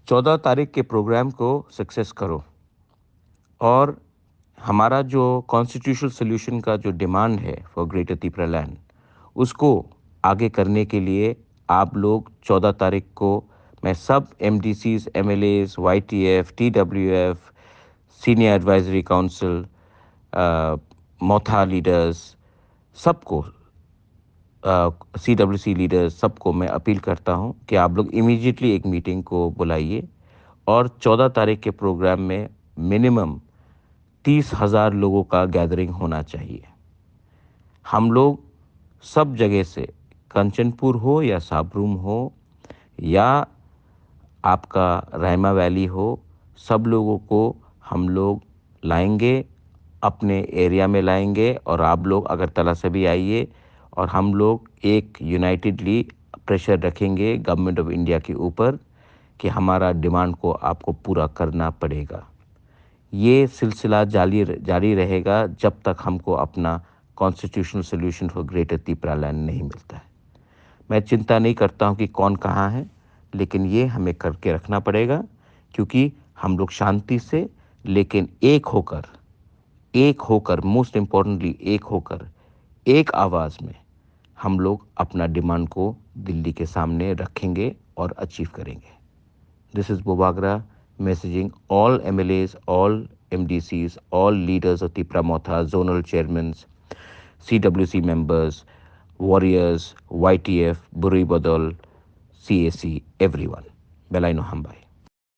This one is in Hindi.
14 तारीख के प्रोग्राम को सक्सेस करो और हमारा जो कॉन्स्टिट्यूशनल सॉल्यूशन का जो डिमांड है फॉर ग्रेटर त्रिपुरा लैंड, उसको आगे करने के लिए आप लोग 14 तारीख को मैं सब MDCs, MLAs, YTF, TWF, senior advisory council, Motha leaders, सबको, सीडब्ल्यूसी लीडर्स, सबको मैं अपील करता हूं कि आप लोग इमीडिएटली एक मीटिंग को बुलाइए और 14 तारीख के प्रोग्राम में मिनिमम 30,000 लोगों का गैदरिंग होना चाहिए। हम लोग सब जगह से, कंचनपुर हो या साबरूम हो या आपका रायमा वैली हो, सब लोगों को हम लोग लाएंगे, अपने एरिया में लाएंगे और आप लोग अगरतला से भी आइए और हम लोग एक यूनाइटेडली प्रेशर रखेंगे गवर्नमेंट ऑफ इंडिया के ऊपर कि हमारा डिमांड को आपको पूरा करना पड़ेगा। ये सिलसिला जारी रहेगा जब तक हमको अपना constitutional solution for greater Tripura land नहीं मिलता है। मैं चिंता नहीं करता हूं कि कौन कहाँ है, लेकिन ये हमें करके रखना पड़ेगा क्योंकि हम लोग शांति से लेकिन एक होकर मोस्ट इम्पोर्टेंटली एक होकर, एक आवाज़ में हम लोग अपना डिमांड को दिल्ली के सामने रखेंगे और अचीव करेंगे। This is Bobagra messaging all MLAs, all MDCs, all leaders of Tipra Motha, zonal chairmen, CWC members, warriors, YTF, Buri Badal, CAC, everyone. Belaino Hambai.